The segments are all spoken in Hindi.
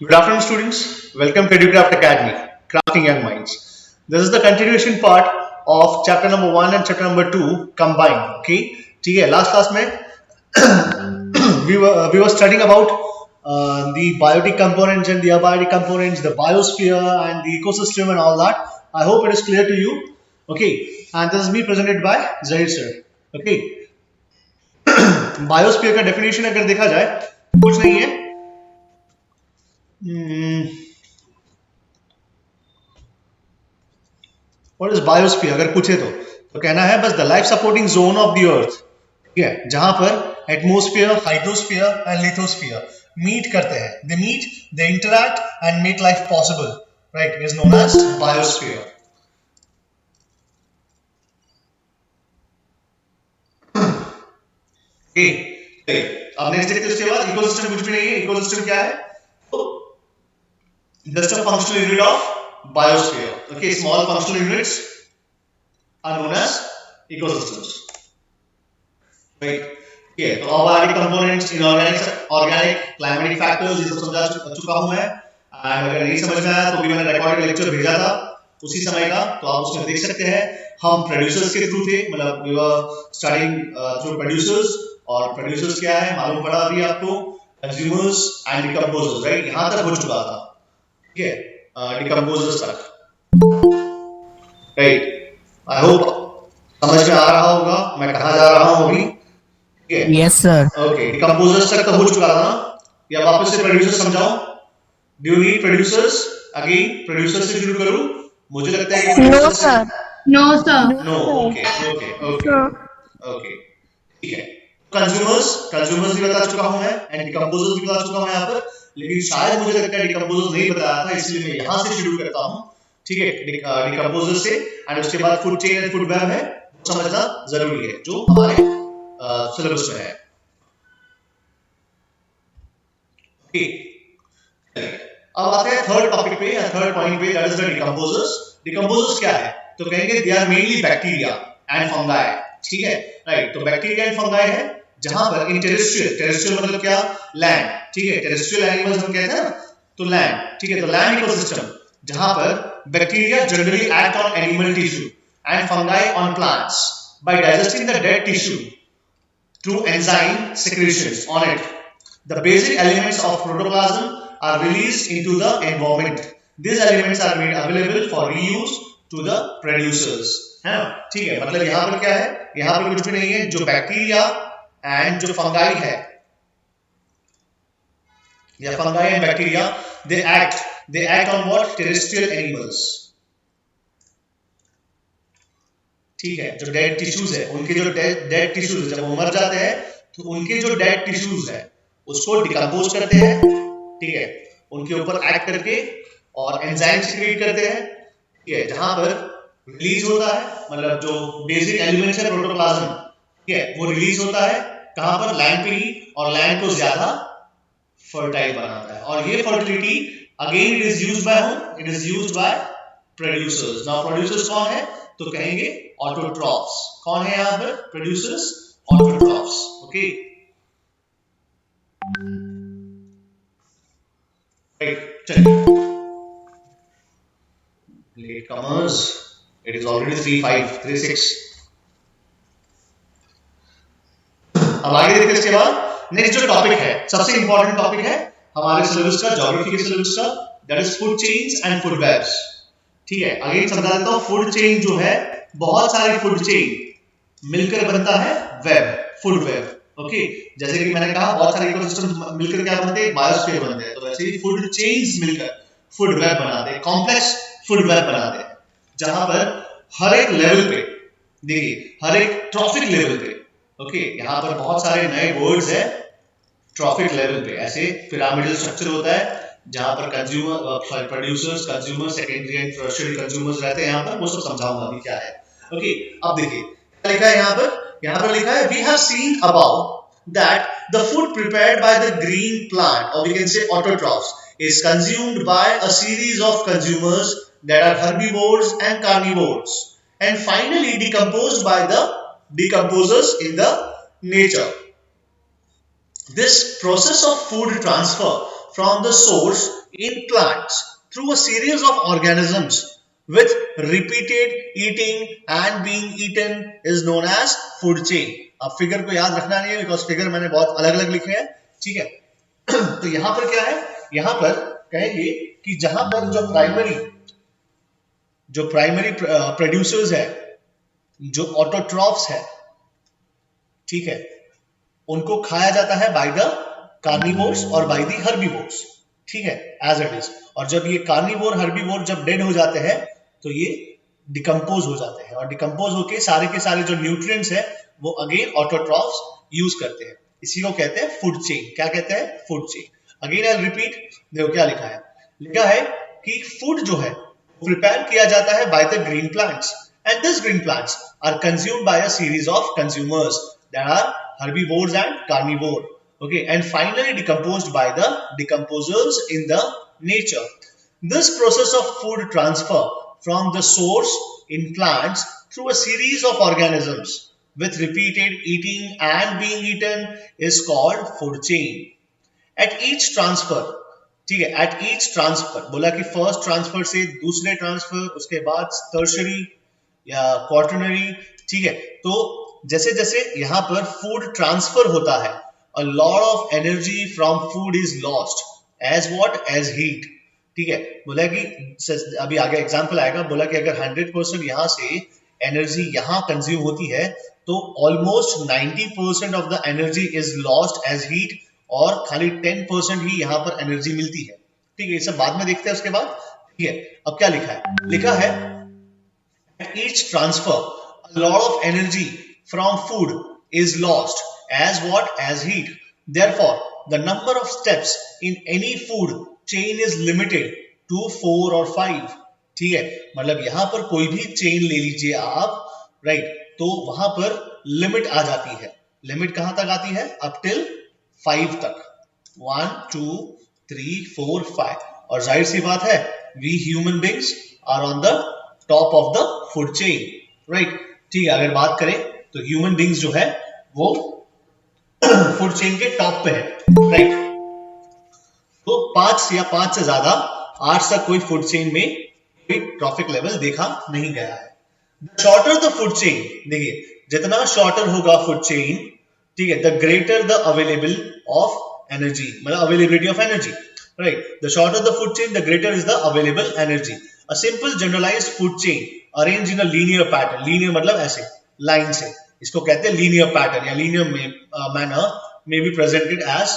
Good afternoon, students. Welcome to EduCraft Academy, Crafting Young Minds. This is the continuation part of chapter number 1 and chapter number 2 combined. Okay, ठीक है. Last class में we were studying about the biotic components and the abiotic components, the biosphere and the ecosystem and all that. I hope it is clear to you. Okay, and this is me presented by Zahir sir. Okay, biosphere का डेफिनेशन अगर देखा जाए कुछ नहीं है. व्हाट इज बायोस्फीयर अगर पूछे तो कहना है बस the life supporting zone of the earth. ठीक है, जहां पर atmosphere, hydrosphere and lithosphere meet करते हैं. They meet, they interact and make life possible. Right, is known as biosphere. अब नेक्स्ट देखते हैं उसके बाद इकोसिस्टम. कुछ भी नहीं है. इकोसिस्टम क्या है? Just a functional unit of biosphere. Okay, small functional units are known as ecosystems. Right. Okay, तो abiotic components, inorganic, organic, climatic factors ये सब समझा चुका हूँ मैं. And अगर नहीं समझ में आया तो भी मैंने recorded lecture भेजा था उसी समय का, तो आप उसमें देख सकते हैं. हम producers के थ्रू थे, मतलब we were studying through producers. और producers क्या है मालूम पड़ा अभी आपको, consumers and decomposers. Right, यहाँ तक हो चुका था. डिकम्पोजर्स तक. राइट, आई होप समझ में आ रहा होगा मैं कहाँ जा रहा हूँ अभी. Yes sir. ओके, डिकम्पोजर्स तक तो हो चुका था ना. या वापस से प्रोड्यूसर्स समझाओ. Do you need producers? Again producers से शुरू करूँ. मुझे लगता है कि no sir. No sir. No. Okay okay okay okay, ठीक है. कंज्यूमर्स भी बता चुका हूँ मैं एंड डिकम्पोजर्स भी बता चुका हूँ यहाँ पर. लेकिन शायद मुझे लगता है डिकम्पोजर्स नहीं बताया था, इसलिए मैं यहाँ से शुरू करता हूँ. ठीक है, डिकम्पोजर्स से. एंड उसके बाद food chain and food web है, समझना जरूरी है जो हमारे सिलेबस में है. ओके, अब आते हैं थर्ड टॉपिक पे या थर्ड पॉइंट पे, that is the decomposers. Decomposers क्या है? तो कहेंगे they are mainly bacteria and fungi. ठीक है, राइट. तो बैक्टीरिया एंड फंगाई है जहां पर इन टेरेस्ट्रियल मतलब क्या? लैंड. ठीक है, टेरेस्ट्रियल एनिमल्स हम कहते हैं ना, तो लैंड. ठीक है, तो लैंड इकोसिस्टम जहां पर bacteria generally act on animal tissue and fungi on plants by digesting the dead tissue through enzyme secretions on it. The basic elements of protoplasm are released into the environment. These elements are made available for reuse to the producers. है ना? ठीक है, मतलब यहाँ पर क्या है? यहाँ पर कुछ भी नहीं है. जो बैक्टीरिया एंड जो फंगाई है या fungi and bacteria, they act on what? Terrestrial animals. ठीक है, जो डेड टिश्यूज है, उनके जो डेड टिश्यूज है, जब वो मर जाते हैं तो उनके जो डेड टिश्यूज है उसको डिकम्पोज करते हैं. ठीक है, उनके ऊपर एक्ट करके और एंजाइम सीक्रेट करते हैं. ठीक है, जहां पर रिलीज होता है, मतलब जो बेसिक एलिमेंट्स है प्रोटोप्लाज्म, ठीक है, वो रिलीज होता है कहां पर? लैंड पे ही. और लैंड को ज्यादा फर्टाइल बनाता है. और ये fertility again it is used by whom? It is used by producers. Now producers कौन है? तो कहेंगे ऑटोट्रॉफ्स. कौन है यहां पर प्रोड्यूसर्स? ऑटोट्रॉफ्स. Okay, right. चलिए, late comers, it is already 3536. अब आगे देखते हैं. इसके बाद नेक्स्ट जो टॉपिक है, सबसे इंपॉर्टेंट टॉपिक है हमारे सिलेबस का, ज्योग्राफी के सिलेबस का, that is food chains and food webs. ठीक है, अगेन समझा देता हूं. फूड चेन जो है, बहुत सारे फूड चेन मिलकर बनता है वेब, फूड वेब. ओके, जैसे कि मैंने कहा बहुत सारे इकोसिस्टम मिलकर क्या बनते हैं? बायोस्फीयर बनते हैं. तो वैसे ही फूड चेन्स मिलकर फूड वेब बनाते हैं, कॉम्प्लेक्स फूड वेब बनाते हैं, जहां पर हर एक लेवल पे, देखिए हर एक ट्रॉफिक लेवल पे. ओके, यहाँ पर बहुत सारे नए वर्ड्स है ट्रॉफिक लेवल पे. ऐसे पिरामिडल स्ट्रक्चर होता है जहां पर consumer, producers, consumer, secondary and tertiary consumers रहते हैं. यहाँ पर वो सब समझाऊंगा अभी क्या है. ओके, अब देखिए क्या लिखा है यहाँ पर लिखा है we have seen about that the food prepared by the green plant, or we can say autotrophs, is consumed by a series of consumers that are herbivores and carnivores, and finally decomposed by the decomposers in the nature. This process of food transfer from the source in plants through a series of organisms with repeated eating and being eaten is known as food chain. अब फिगर को याद रखना नहीं है बिकॉज फिगर मैंने बहुत अलग अलग लिखे हैं, ठीक है। तो यहां पर क्या है, यहां पर कहेंगे कि जहां पर जो प्राइमरी प्रोड्यूसर्स है, जो ऑटोट्रॉफ्स है, ठीक है, उनको खाया जाता है बाय द कार्निवोर्स और बाय द हर्बीवोर्स, ठीक है, एज इट इज। और जब ये कार्निवोर हर्बीवोर जब डेड हो जाते हैं तो ये डिकम्पोज हो जाते हैं, और डिकम्पोज होके सारे के सारे जो न्यूट्रिएंट्स है वो अगेन ऑटोट्रॉफ्स यूज करते हैं। इसी को कहते हैं फूड चेन। क्या कहते हैं? Food chain. Again I repeat, देखो क्या लिखा है, लिखा है कि फूड जो है प्रिपेयर किया जाता है by the green plants and this green plants are consumed by a series of consumers that are herbivores and carnivore, okay, and finally decomposed by the decomposers in the nature. This process of food transfer from the source in plants through a series of organisms with repeated eating and being eaten is called food chain. At each transfer, ठीक है, at each transfer बोला कि फर्स्ट ट्रांसफर से दूसरे ट्रांसफर, उसके बाद टर्शरी या क्वार्टरनरी, ठीक है। तो जैसे जैसे यहाँ पर फूड ट्रांसफर होता है, a lot of energy from food is lost as what as heat, ठीक है। बोला कि अभी आगे एग्जांपल आएगा, बोला कि अगर 100% यहाँ से एनर्जी यहाँ कंज्यूम होती है तो almost 90% of the energy is lost as heat, और खाली 10% ही यहाँ पर एनर्जी मिलती है, ठीक है। ये सब बाद में देखते हैं उसके बाद, ठीक है। अब क्या लिखा है, लिखा है each transfer a lot of energy from food is lost as what as heat, therefore the number of steps in any food chain is limited to 4 or 5, ठीक है। मतलब यहां पर कोई भी चेन ले लीजिए आप, राइट, तो वहां पर लिमिट आ जाती है। लिमिट कहां तक आती है? अप टिल 5 तक, 1 2 3 4 5। और जाहिर सी बात है, we human beings are on the top of the food chain, right, ठीक है। अगर बात करें तो ह्यूमन बीइंग्स जो है वो फूड चेन के टॉप पे है, राइट। तो 5 या 5 से ज्यादा आज तक कोई फूड चेन में कोई ट्रॉफिक लेवल देखा नहीं गया है। शॉर्टर द फूड चेन, देखिए जितना शॉर्टर होगा फूड चेन, ठीक है, the greater the available of energy, मतलब availability of energy, right. The shorter the food chain the greater is the available energy. A simple generalized food chain arranged in a linear pattern, linear मतलब ऐसे लाइन से, इसको कहते हैं linear pattern या linear manner may be presented as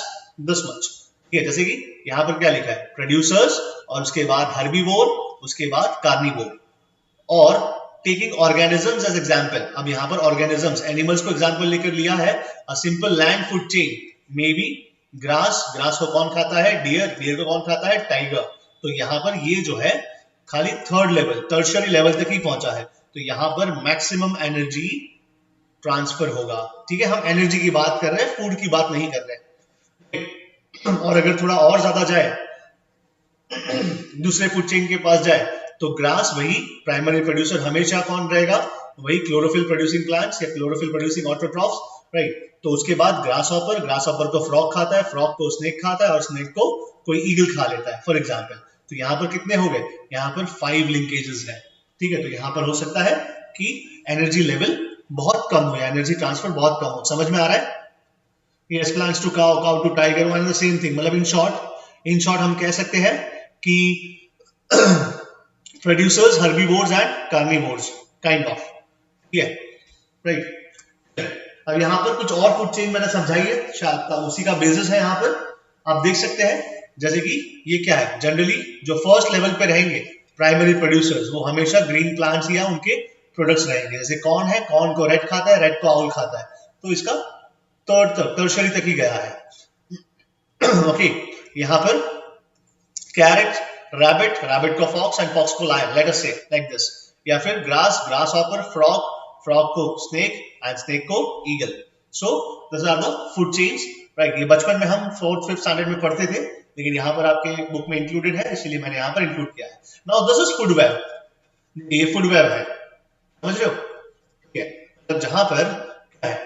this much, ठीक है। जैसे कि यहाँ पर क्या लिखा है, प्रोड्यूसर्स, और उसके बाद हर्बीवोर, उसके बाद कार्निवोर, और टेकिंग ऑर्गेनिजम्स एज एग्जांपल। अब यहाँ पर ऑर्गेनिजम्स, एनिमल्स को एग्जांपल लेकर लिया है। A simple land food chain may be grass, grass को कौन खाता है? डियर, डियर को कौन खाता है? टाइगर। तो यहाँ पर ये जो है खाली थर्ड लेवल, टर्शरी लेवल तक ही पहुंचा है, तो यहां पर मैक्सिमम एनर्जी ट्रांसफर होगा, ठीक है। हम एनर्जी की बात कर रहे हैं, फूड की बात नहीं कर रहे। और अगर थोड़ा और ज्यादा जाए, दूसरे फूड चेन के पास जाए, तो ग्रास वही प्राइमरी प्रोड्यूसर हमेशा कौन रहेगा? वही क्लोरोफिल प्रोड्यूसिंग प्लांट्स या क्लोरोफिल प्रोड्यूसिंग ऑटोट्रॉफ्स, राइट। तो उसके बाद ग्रास हॉपर, ग्रास हॉपर को फ्रॉग खाता है, फ्रॉग को स्नेक खाता है, और स्नेक को कोई ईगल खा लेता है, फॉर एग्जाम्पल। तो यहाँ पर कितने हो गए? यहाँ पर 5 लिंकेजेस हैं, ठीक है। तो यहाँ पर हो सकता है कि एनर्जी लेवल बहुत कम हो या एनर्जी ट्रांसफर बहुत कम हो। समझ में आ रहा है? Yes, plants to cow, cow to tiger, one the same thing. मतलब इन शॉर्ट हम कह सकते हैं कि producers, herbivores and carnivores kind of, ठीक है, राइट। अब यहाँ पर कुछ और फूड चेन मैंने समझाई है, शायद उसी का बेसिस है। यहाँ पर आप देख सकते हैं, जैसे कि ये क्या है, जनरली जो फर्स्ट लेवल पे रहेंगे प्राइमरी प्रोड्यूसर्स, वो हमेशा ग्रीन प्लांट्स या उनके प्रोडक्ट्स रहेंगे। जैसे कॉर्न है, कॉर्न को रेड खाता है, रेड को आउल खाता है, तो इसका थर्ड तक, टर्शरी तक ही गया है। ओके, यहाँ पर कैरेट, रैबिट, रैबिट को फॉक्स एंड फॉक्स को lion, let us say like this. या फिर grass, grasshopper, frog, frog को स्नेक एंड स्नेक को eagle. So this are the food chains, right. ये बचपन में हम 4th 5th स्टैंडर्ड में पढ़ते थे, लेकिन यहाँ पर आपके बुक में इंक्लूडेड है, इसलिए मैंने यहाँ पर इंक्लूड किया है। Now this is food web, ये फूड वेब है, समझ रहे हो? ठीक है। तो जहां पर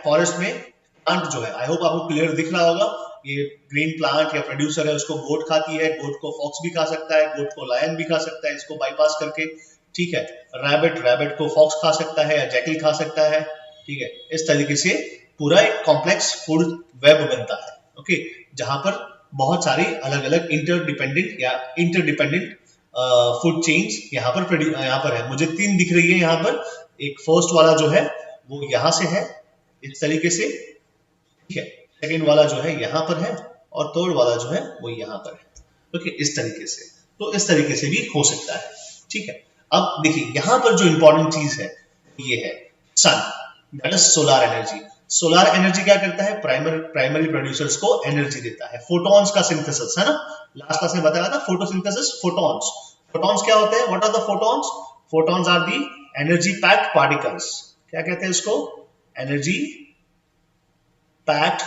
फॉरेस्ट में प्लांट जो है, आई होप आपको क्लियर दिख रहा होगा, ये ग्रीन प्लांट या प्रोड्यूसर है उसको गोट खाती है, गोट को फॉक्स भी खा सकता है, गोट को लायन भी खा सकता है इसको बाईपास करके, ठीक है। रैबिट को फॉक्स खा सकता है या जैकल खा सकता है, ठीक है। इस तरीके से पूरा एक कॉम्प्लेक्स फूड वेब बनता है, ओके, जहां पर बहुत सारी अलग अलग इंटरडिपेंडेंट फूड चेन्स यहाँ पर है। मुझे 3 दिख रही है यहाँ पर। एक फर्स्ट वाला जो है वो यहाँ से है इस तरीके से, ठीक है। सेकेंड वाला जो है यहाँ पर है और थर्ड वाला जो है वो यहाँ पर है, ओके, इस तरीके से। तो इस तरीके से भी हो सकता है, ठीक है। अब देखिए यहाँ पर जो इंपॉर्टेंट चीज है ये है sun, that is solar energy. Solar energy क्या करता है? प्राइमरी प्रोड्यूसर्स को एनर्जी देता है। फोटॉन्स का सिंथेसिस है ना, लास्ट क्लास में बताया था फोटोसिंथेसिस, फोटॉन्स। फोटॉन्स क्या होते हैं? What are the photons? Photons are the energy packed particles. क्या कहते हैं इसको? Energy packed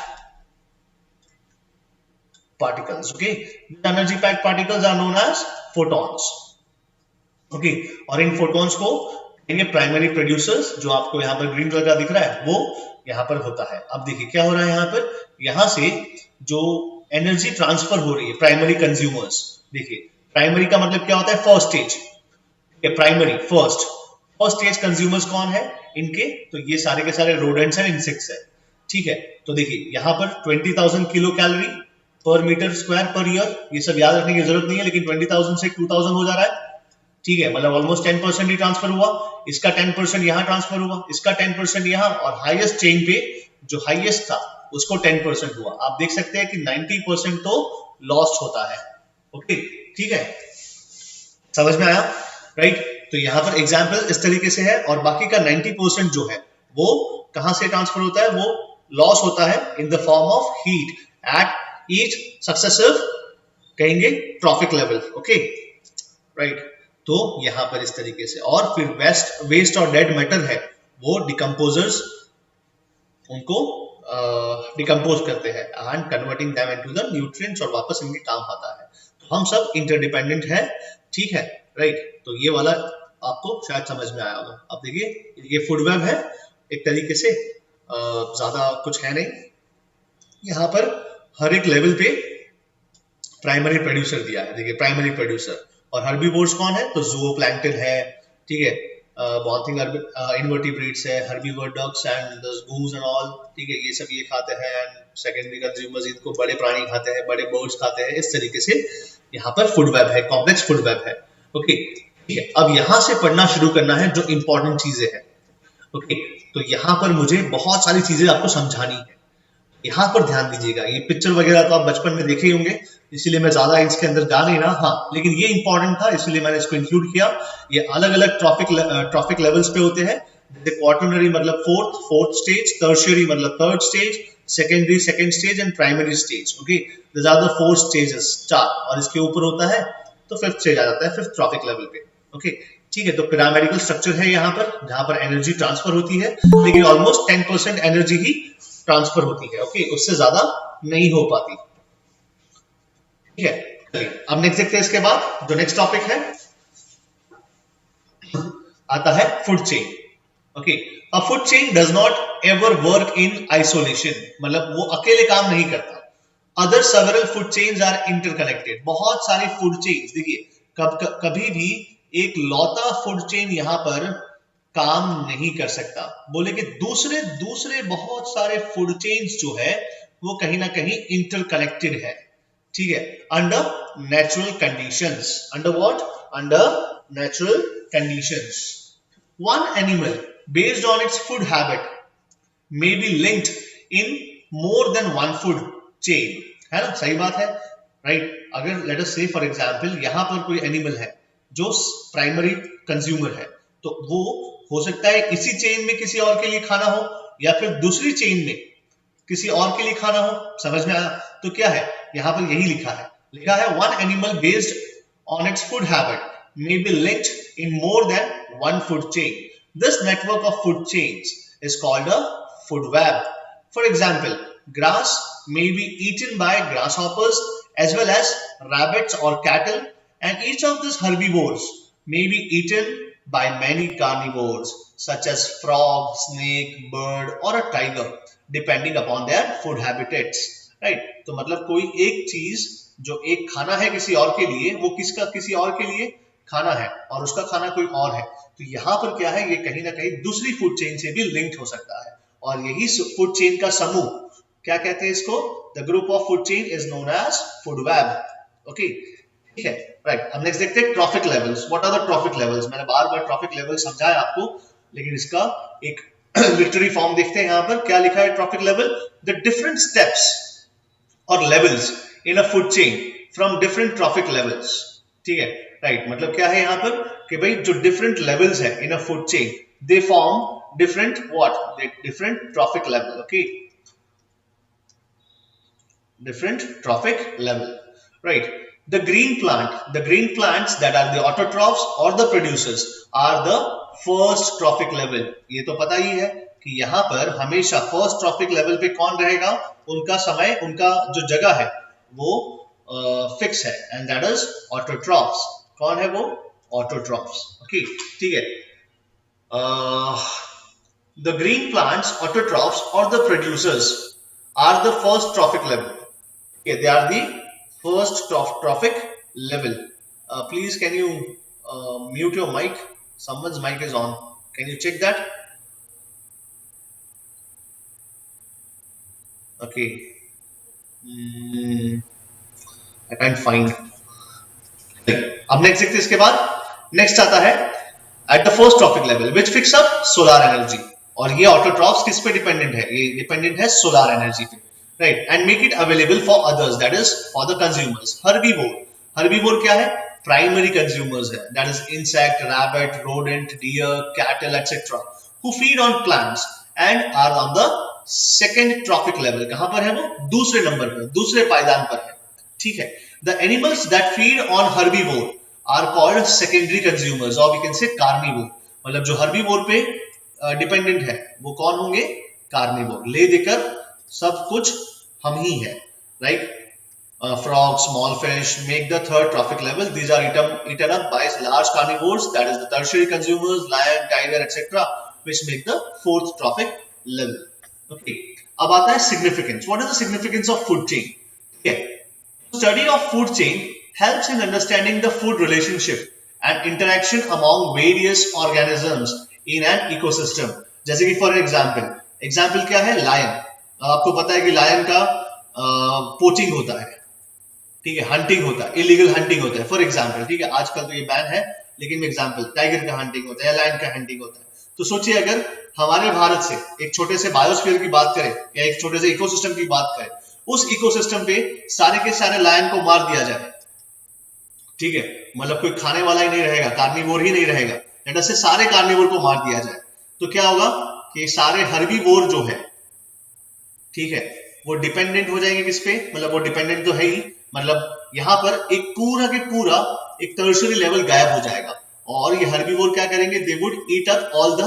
particles, okay, the energy packed particles are known as photons, okay, और इन photons को ये प्राइमरी प्रोड्यूसर्स जो आपको यहाँ पर ग्रीन कलर का दिख रहा है वो यहाँ पर होता है। अब देखिए क्या हो रहा है यहाँ पर, यहाँ से जो एनर्जी ट्रांसफर हो रही है प्राइमरी कंज्यूमर्स, देखिए प्राइमरी का मतलब क्या होता है? First stage, primary first stage consumers कौन है इनके? तो ये सारे के सारे रोडेंट्स एंड इंसेक्ट्स है, ठीक है। तो देखिए यहाँ पर 20,000 kilo calorie per meter square per year, ये सब याद रखने की जरूरत नहीं है, लेकिन 20,000 से 2,000 हो जा रहा है, ठीक है, मतलब ऑलमोस्ट 10% ही ट्रांसफर हुआ। इसका 10% यहाँ ट्रांसफर हुआ, इसका 10% यहाँ, और हाईएस्ट चेन पे जो हाईएस्ट था उसको 10% हुआ। आप देख सकते हैं कि 90% तो लॉस्ट होता है, ओके, ठीक है, समझ में आया, राइट। तो यहाँ पर एग्जाम्पल इस तरीके से है, और बाकी का 90% जो है वो कहां से ट्रांसफर होता है? वो लॉस होता है in the form of heat at each successive कहेंगे ट्रॉफिक लेवल, ओके, राइट। तो यहां पर इस तरीके से, और फिर वेस्ट और डेड मैटर है वो डिकम्पोजर्स उनको डिकम्पोज करते हैं and converting them into the nutrients, और वापस इनके काम आता है। तो हम सब इंटरडिपेंडेंट है, ठीक है, राइट। तो ये वाला आपको शायद समझ में आया होगा। अब देखिए ये फूड वेब है एक तरीके से, ज्यादा कुछ है नहीं। यहाँ पर हर एक लेवल पे प्राइमरी प्रोड्यूसर दिया है, देखिए प्राइमरी प्रोड्यूसर। और हर्बीवोर्स कौन है? तो ज़ूओप्लैंक्टन है, ठीक है, बॉन्थिंग इनवर्टिब्रेट्स है, herbivore ducks and the goose and all, ठीक है, ये सब ये खाते हैं। एंड सेकेंडरी कंज्यूमर्स इनको बड़े प्राणी खाते हैं, बड़े बर्ड्स खाते हैं। इस तरीके से यहाँ पर फूड वेब है, कॉम्प्लेक्स फूड वेब है, ओके, ठीक है। अब यहाँ से पढ़ना शुरू करना है जो इंपॉर्टेंट चीजें हैं, ओके। तो यहाँ पर मुझे बहुत सारी चीजें आपको समझानी है, यहाँ पर ध्यान दीजिएगा। ये पिक्चर वगैरह तो आप बचपन में देखे ही होंगे, इसीलिए मैं ज्यादा इसके अंदर जा नहीं रहा, हाँ, लेकिन ये इंपॉर्टेंट था इसलिए मैंने इसको इंक्लूड किया। ये अलग अलग ट्रॉफिक लेवल्स पे होते हैं, जैसे क्वार्टरनरी मतलब फोर्थ स्टेज, टर्शियरी मतलब third stage, secondary second stage and primary stage, okay, this are the 4 stages, 4, और इसके ऊपर होता है तो 5th स्टेज आ जाता है, 5th ट्रॉफिक लेवल पे, ओके, ठीक है। तो पिरामिडल स्ट्रक्चर है यहाँ पर, जहां पर एनर्जी ट्रांसफर होती है, लेकिन ऑलमोस्ट 10% एनर्जी ही ट्रांसफर होती है, ओके, उससे ज्यादा नहीं हो पाती, ठीक है। अब नेक्स्ट देखते हैं, इसके बाद जो नेक्स्ट टॉपिक है आता है food chain, okay. A food chain does not ever work in isolation, मतलब वो अकेले काम नहीं करता। Other several food chains are interconnected, बहुत सारी फूड चेन्स, देखिए कभी भी एक लौता फूड चेन यहाँ पर काम नहीं कर सकता, बोले कि दूसरे बहुत सारे फूड चेन्स जो है वो कहीं ना कहीं इंटरकनेक्टेड है, ठीक है, under natural conditions. Under what? Under natural conditions. One animal based on its food habit may be linked in more than one food chain, है ना, सही बात है, राइट। अगर लेट अस से फॉर एग्जांपल यहाँ पर कोई एनिमल है जो प्राइमरी कंज्यूमर है, तो वो हो सकता है इसी चेन में किसी और के लिए खाना हो, या फिर दूसरी चेन में किसी और के लिए खाना हो, समझ में आया? तो क्या है यहाँ पर यही लिखा है one animal based on its food habit may be linked in more than one food chain. This network of food chains is called a food web. For example, grass may be eaten by grasshoppers as well as rabbits or cattle, and each of these herbivores may be eaten by many carnivores such as frog, snake, bird or a tiger, depending upon their food habitats. Right. तो मतलब कोई एक चीज जो एक खाना है किसी और के लिए, वो किसका किसी और के लिए खाना है और उसका खाना कोई और है, तो यहाँ पर क्या है, ये कहीं ना कहीं दूसरी फूड चेन से भी लिंक्ड हो सकता है, और यही फूड चेन का समूह क्या कहते हैं इसको, the group of food chain is known as food web. Okay, ठीक है, राइट। अब नेक्स्ट देखते हैं trophic levels. What are the trophic levels? मैंने बार बार ट्रॉफिक लेवल समझाया आपको, लेकिन इसका एक लिटरेरी फॉर्म देखते हैं। यहाँ पर क्या लिखा है trophic level, the different steps और levels in a food chain from different trophic levels. ठीक है, राइट। मतलब क्या है यहाँ पर कि भाई जो डिफरेंट लेवल्स है in a food chain, they form different what, different trophic level. Okay, different trophic level, right? The green plants that are the autotrophs or the producers are the first trophic level. ये तो पता ही है कि यहाँ पर हमेशा फर्स्ट ट्रॉफिक लेवल पे कौन रहेगा, उनका समय, उनका जो जगह है वो फिक्स है, एंड दैट इज ऑटोट्रॉफ्स। कौन है वो? ऑटोट्रॉफ्स। ओके, ठीक है। The green plants, autotrophs or the producers are the first trophic level. Okay, they are the first trophic level. Please, can you mute your mic? Someone's mic is on. Can you check that? Okay. I can't find. अब नेक्स्ट देखते हैं इसके बाद। नेक्स्ट आता है at the first trophic level which fix up solar energy. और ये ऑटोट्रॉफ्स किस पे डिपेंडेंट है? ये डिपेंडेंट है सोलर एनर्जी पे, right. And make it available for others, that is for the consumers. Herbivore, herbivore क्या है? प्राइमरी कंज्यूमर्स है, that is insect, rabbit, rodent, deer, cattle etcetera, who feed on plants and are on the second trophic level. कहां पर है वो? दूसरे नंबर पर, दूसरे पायदान पर है, ठीक है। The animals that feed on herbivore are called secondary consumers, or we can say carnivore। मतलब जो herbivore पे डिपेंडेंट है वो कौन होंगे? कार्निवोर। ले देकर सब कुछ हम ही है, right. Frogs, small fish make the third trophic level. These are eaten up by large carnivores, that is the tertiary consumers, lion, tiger, etc., which make the fourth trophic level. Okay. अब आता है significance. What is the significance of food chain? Okay. Study of food chain helps in understanding the food relationship and interaction among various organisms in an ecosystem. जैसे कि फॉर एग्जाम्पल क्या है? लायन। आपको पता है कि लायन का पोचिंग होता है, ठीक है, हंटिंग होता है, इलीगल हंटिंग होता है, फॉर एग्जाम्पल, ठीक है। आजकल तो ये बैन है, लेकिन एग्जाम्पल टाइगर का हंटिंग होता है या लायन का हंटिंग होता है। तो सोचिए अगर हमारे भारत से एक छोटे से बायोस्फीयर की बात करें या एक छोटे से इकोसिस्टम की बात करें, उस इकोसिस्टम पे सारे के सारे लायन को मार दिया जाए, ठीक है, मतलब कोई खाने वाला ही नहीं रहेगा, कार्निवोर ही नहीं रहेगा, लेट अस से सारे कार्निवोर को मार दिया जाए, तो क्या होगा कि सारे हर्बीवोर जो है, ठीक है, वो डिपेंडेंट हो जाएंगे किस पे? मतलब वो डिपेंडेंट तो है ही, मतलब यहां पर एक पूरा के पूरा एक टर्शियरी लेवल गायब हो जाएगा, और ये हर्बीवोर क्या करेंगे? They would eat up all the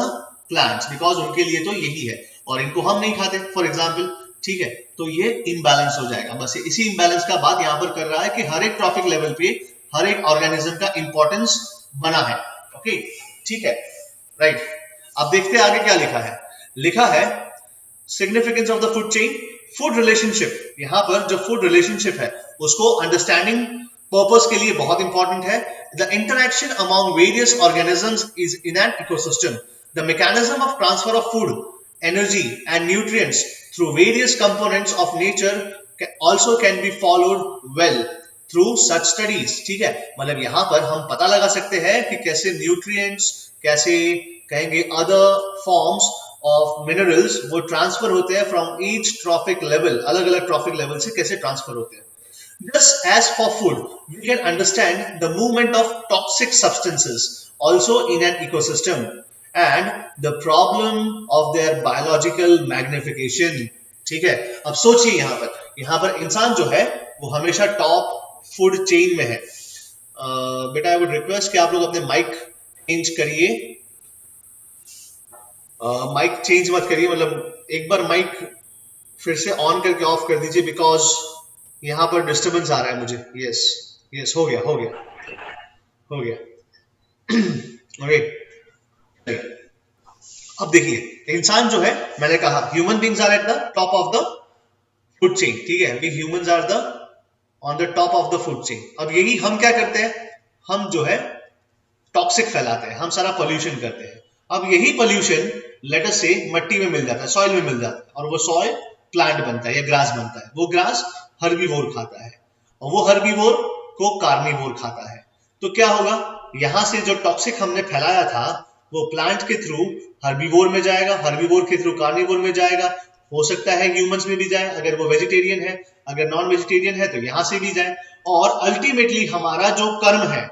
plants, because उनके लिए तो यही है और इनको हम नहीं खाते, फॉर एग्जाम्पल, ठीक है। तो ये इम्बैलेंस हो जाएगा। बस इसी इम्बैलेंस का बात यहां पर कर रहा है कि हर एक ट्रॉफिक लेवल पे हर एक ऑर्गेनिज्म का इंपॉर्टेंस बना है। ओके, ठीक है, राइट। अब देखते हैं आगे क्या लिखा है। लिखा है significance of the food chain, food relationship. यहां पर जो फूड रिलेशनशिप है उसको अंडरस्टैंडिंग पर्पस के लिए बहुत इंपॉर्टेंट है। The interaction among various organisms is in an ecosystem. The mechanism of transfer of food, energy and nutrients through various components of nature also can be followed well through such studies। ठीक है, मतलब यहां पर हम पता लगा सकते हैं कि कैसे न्यूट्रिएंट्स, कैसे कहेंगे अदर फॉर्म्स ऑफ मिनरल्स वो ट्रांसफर होते हैं फ्रॉम ईच ट्रॉफिक लेवल, अलग अलग ट्रॉफिक लेवल से कैसे ट्रांसफर होते हैं। Just as for food, we can understand the movement of toxic substances also in an ecosystem and the problem of their biological magnification। ठीक है, अब सोचिए यहां पर इंसान जो है वो हमेशा टॉप फूड चेन में है। बेटा, आई वुड रिक्वेस्ट कि आप लोग अपने माइक चेंज करिए, माइक चेंज मत करिए, मतलब एक बार माइक फिर से ऑन करके ऑफ कर दीजिए, बिकॉज यहां पर डिस्टर्बेंस आ रहा है मुझे। यस यस, हो गया ओके। अब देखिए इंसान जो है, मैंने कहा human beings are at the top of the food chain, ठीक है, we humans are the on the top of the food chain. अब यही हम क्या करते हैं, हम जो है टॉक्सिक फैलाते हैं, हम सारा पोल्यूशन करते हैं। अब यही पोल्यूशन लेट अस से मट्टी में मिल जाता है, सॉइल में मिल जाता है, और वो सॉइल प्लांट बनता है या ग्रास बनता है। वो ग्रास हर्बीवोर खाता है और वो हर्बीवोर को कार्निवोर खाता है। तो क्या होगा, यहां से जो टॉक्सिक हमने फैलाया था वो प्लांट के थ्रू हर्बीवोर में जाएगा, हर्बीवोर के थ्रू कार्निवोर में जाएगा, हो सकता है ह्यूमंस में भी जाए अगर वो वेजिटेरियन है, अगर नॉन वेजिटेरियन है तो यहां से भी जाए, और अल्टीमेटली हमारा जो कर्म है,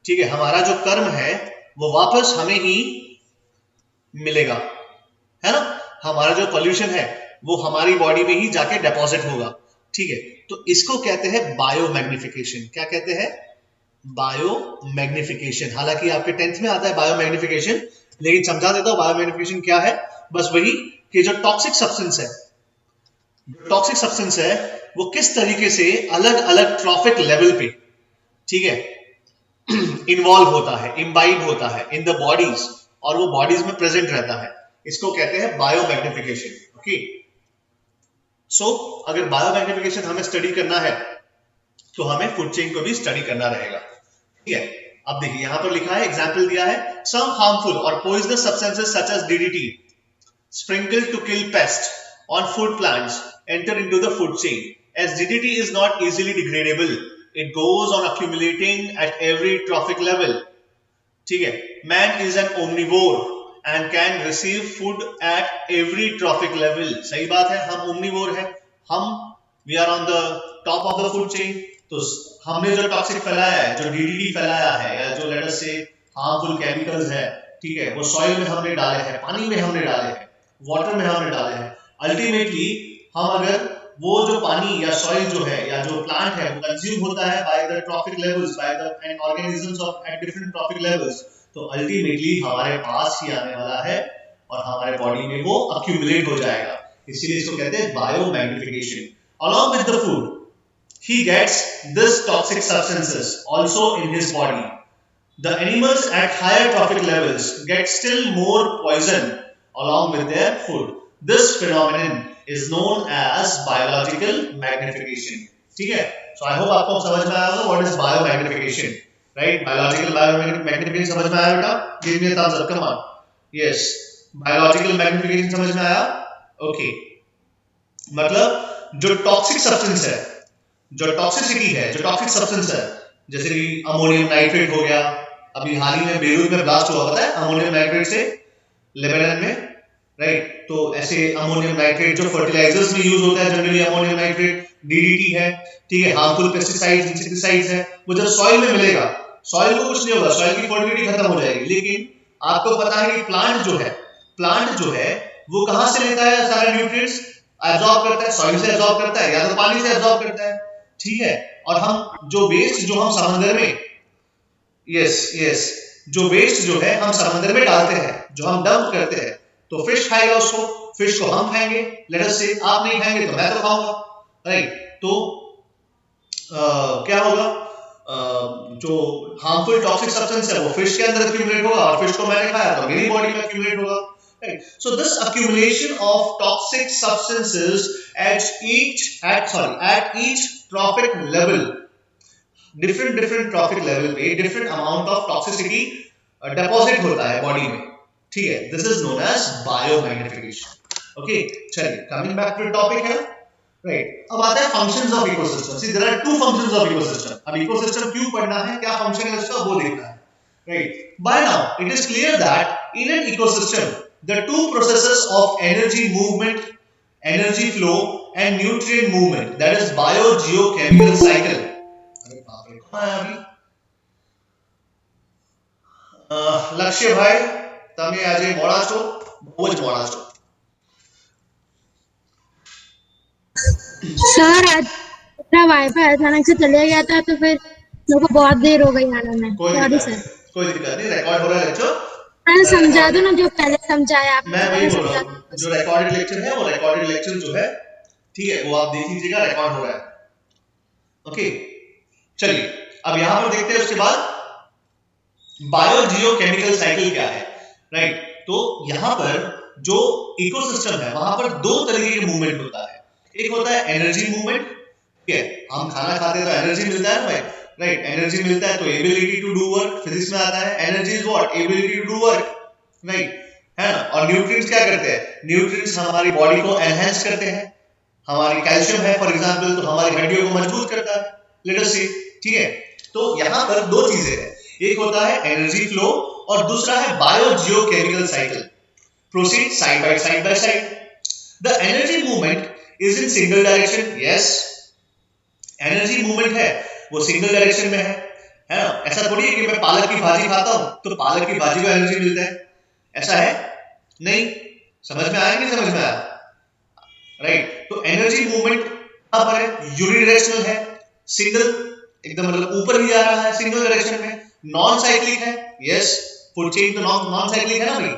ठीक है, हमारा जो कर्म है वो वापस हमें ही मिलेगा, है ना। हमारा जो पोल्यूशन है वो हमारी बॉडी में ही जाके डिपॉजिट होगा, ठीक है। तो इसको कहते हैं बायोमैग्निफिकेशन। क्या कहते हैं, बायोमैग्निफिकेशन। हालांकि आपके 10th में आता है बायोमैग्निफिकेशन, लेकिन समझा देता हूं बायोमैग्निफिकेशन क्या है। बस वही कि जो टॉक्सिक सब्सटेंस है वो किस तरीके से अलग अलग ट्रॉफिक लेवल पे, ठीक है, इन्वॉल्व होता है, इम्बाइब होता है इन द बॉडीज, और वो बॉडीज में प्रेजेंट रहता है। इसको कहते हैं बायोमैग्निफिकेशन। ओके, सो अगर बायोमैग्निफिकेशन हमें स्टडी करना है तो हमें फूड चेन को भी स्टडी करना रहेगा, ठीक है। अब देखिए यहां पर लिखा है, एग्जाम्पल दिया है, सम हार्मफुल और poisonous substances such as DDT sprinkled to kill pests on food plants enter into the food chain. As DDT is not easily degradable, it goes on accumulating at every trophic level. ठीक है, man is an omnivore and can receive food at every trophic level. सही बात है, हम omnivore हैं, हम we are on the top of the food chain. तो हमने जो टॉक्सिक फैलाया है, जो डीडीटी फैलाया है, या जो लेट अस से हार्मफुल केमिकल्स है, ठीक है, वो सॉइल में हमने डाले हैं, पानी में हमने डाले हैं, वाटर में हमने डाले हैं। अल्टीमेटली हम अगर वो जो पानी या सॉइल जो है या जो प्लांट है वो कंज्यूम होता है by the trophic levels, by the organisms of at different trophic levels, तो अल्टीमेटली हमारे पास ही आने वाला है और हमारे बॉडी में वो अक्यूमुलेट हो जाएगा। इसीलिए इसको कहते हैं biomagnification. Along with the food he gets this toxic substances also in his body. The animals at higher trophic levels get still more poison along with their food. This phenomenon is known as biological magnification. ठीक है, so I hope आपको समझ में आया होगा what is biomagnification, right? Biological biomagnification समझ में आया बेटा? Give me a thumbs up, come on. Yes, biological magnification समझ में आया? Okay. मतलब जो टॉक्सिक सब्सटेंस है, जो टॉक्सिसिटी है, जो टॉक्सिक सब्सटेंस है, जैसे कि अमोनियम नाइट्रेट हो गया, अभी हाल ही में बेरूत में ब्लास्ट हुआ, पता है, अमोनियम नाइट्रेट से लेबनान में, राइट। तो ऐसे अमोनियम नाइट्रेट जो फर्टिलाइजर्स में यूज होता है जनरली, अमोनियम नाइट्रेट डीडीटी है, ठीक है, हार्मफुल पेस्टिसाइड्स, इंसेक्टिसाइड्स है, वो जब सॉइल में मिलेगा, सॉइल को कुछ नहीं होगा, सॉइल की फर्टिलिटी खत्म हो जाएगी। लेकिन आपको पता है कि प्लांट जो है वो कहां से लेता है सारे न्यूट्रिएंट्स, एब्जॉर्ब करता है, सॉइल से एब्जॉर्ब करता है या तो पानी से एब्जॉर्ब करता है, ठीक है। और हम जो वेस्ट जो हम समंदर में, यस, जो वेस्ट जो है हम समंदर में डालते हैं, जो हम डंप करते हैं, तो फिश खाएगा उसको, फिश को हम खाएंगे, लेट अस से आप नहीं खाएंगे तो मैं तो खाऊंगा, राइट। तो क्या होगा, जो हार्मफुल टॉक्सिक सब्सटेंस है वो फिश के अंदर एक्यूमुलेट होगा, और फिश को मैंने खाया तो मेरी बॉडी में एक्यूमुलेट होगा, right? So this accumulation of toxic substances at each trophic level, different trophic level पे different amount of toxicity deposit होता है बॉडी में, ठीक है। This is known as biomagnification. Okay, चलिए coming back to the topic है, right? अब आता है functions of ecosystem. See, there are two functions of ecosystem. अब ecosystem क्यों पढ़ना है, क्या function है उसका, वो देखना है, right? By now it is clear that in an ecosystem the two processes of energy movement, energy flow and nutrient movement, that is biogeochemical cycle. अरे बाप रे, कौन आया अभी? लक्ष्य भाई તમે આજે મોડા છો, બહુ જ મોડા છો। सर आज मेरा वाईफाई अचानक से चले गया था तो फिर मेरे को बहुत देर हो गई आने में, सॉरी सर। कोई दिक्कत नहीं, रिकॉर्ड हो रहा है लेक्चर, मैंने समझा दो ना जो पहले समझाया आपने, मैं वही बोल रहा हूँ, जो रिकॉर्डेड लेक्चर है वो रिकॉर्डेड लेक्चर जो है, ठीक है, वो आप देख लीजिएगा, रिकॉर्ड हो रहा है। ओके, चलिए अब यहां पर देखते हैं उसके बाद बायोजियोकेमिकल साइकिल क्या है, राइट। तो यहां पर जो इकोसिस्टम है वहां पर दो तरीके के मूवमेंट होता है। एक होता है एनर्जी मूवमेंट, ठीक है, हम खाना खाते हैं तो एनर्जी मिलता है ना भाई, राइट, एनर्जी मिलता है तो ability to do work, physics में आता है energy is what, ability to do work, right, है ना। और न्यूट्रिएंट्स क्या करते हैं, न्यूट्रिएंट्स हमारी बॉडी को एनहांस करते हैं, हमारी कैल्शियम है फॉर एग्जांपल तो हमारी हड्डियों को मजबूत करता है, लेट अस सी, ठीक है। तो यहाँ पर दो चीजें हैं, एक होता है एनर्जी फ्लो और दूसरा है biogeochemical cycle, proceed side by side. The energy movement is in single direction, yes, energy movement है वो सिंगल डायरेक्शन में है ना। ऐसा थोड़ी है कि मैं पालक की भाजी खाता हूं तो पालक की भाजी को एनर्जी मिलता है, ऐसा है नहीं। समझ में आया, नहीं समझ में आया, राइट। तो एनर्जी मूवमेंट कहां पर है, यूनिडायरेक्शनल है, सिंगल, एकदम मतलब ऊपर ही जा रहा है सिंगल डायरेक्शन में, नॉन साइक्लिक है, यस, फूड चेन तो नॉन साइक्लिक है ना भाई।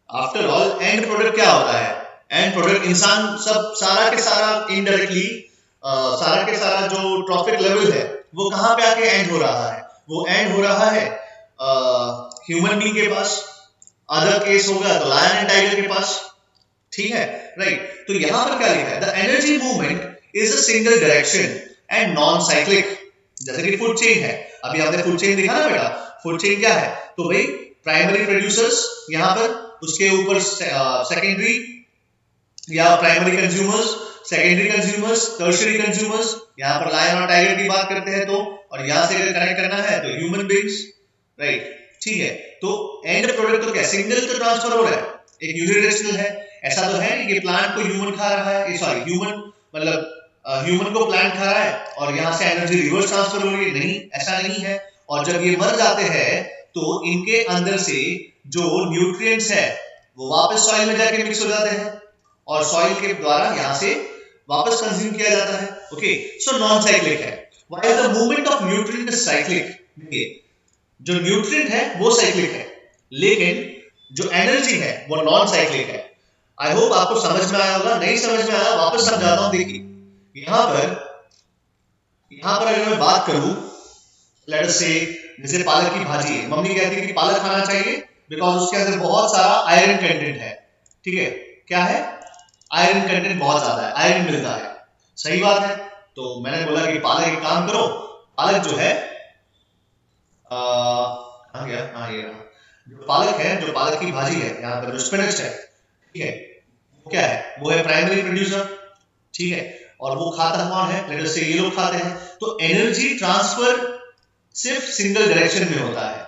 आफ्टर ऑल एंड प्रोडक्ट क्या होता है, एंड प्रोडक्ट इंसान सब सारा के सारा इनडायरेक्टली सारा के सारा जो ट्रॉफिक लेवल है वो कहां पे आके एंड हो रहा है, वो एंड हो रहा है ह्यूमन बीइंग के पास, अदर केस होगा तो लायन एंड टाइगर के पास, ठीक है, राइट। तो यहां पर क्या लिखा है, the energy movement is a single direction and non cyclic, जैसे कि फूड चेन है, अभी आपने फूड चेन दिखा ना बेटा, फूड चेन क्या है, तो भाई प्राइमरी प्रोड्यूसर्स यहां पर, उसके ऊपर सेकेंडरी या primary consumers, secondary consumers, tertiary consumers, यहां पर लायन और टाइगर की बात करते हैं तो, और यहां से अगर कनेक्ट करना है तो ह्यूमन बीइंग्स, राइट, ठीक है। तो एंड प्रोडक्ट तो क्या सिंगल तो ट्रांसफर हो रहा है, एक यूनिडायरेक्शनल है, ऐसा तो है नहीं कि प्लांट को ह्यूमन खा रहा है, सॉरी ह्यूमन मतलब ह्यूमन को प्लांट खा रहा है और यहाँ से एनर्जी रिवर्स ट्रांसफर हो रही है, नहीं, ऐसा नहीं है। और जब ये मर जाते हैं तो इनके अंदर से जो न्यूट्रिएंट्स है वो वापस सॉइल में जाके मिक्स हो जाते हैं और सॉइल के द्वारा यहाँ से वापस कंज्यूम किया जाता है, ओके। सो नॉन साइक्लिक है, while the movement of nutrient is cyclic, जो न्यूट्रिएंट है वो साइक्लिक है लेकिन जो एनर्जी है वो नॉन साइक्लिक है। आई होप आपको समझ में आया होगा, नहीं समझ में आया वापस समझाता हूं, देखिए यहां पर अगर मैं बात करूं, लेट अस से जैसे पालक की भाजी है, मम्मी कहती है कि पालक खाना चाहिए बिकॉज उसके अंदर बहुत सारा आयरन कंटेंट है, ठीक है, क्या है, आयरन कंटेंट बहुत ज्यादा है, आयरन मिलता है, सही बात है। तो मैंने बोला कि पालक एक काम करो, पालक जो है कहां गया, हाँ ये रहा, जो पालक है, जो पालक की भाजी है, यहाँ पर जो स्पिनच है, ठीक है, वो क्या है, वो है प्राइमरी प्रोड्यूसर, ठीक है, और वो खाता कौन है, लेट अस से ये लोग खाते हैं। तो एनर्जी ट्रांसफर सिर्फ सिंगल डायरेक्शन में होता है,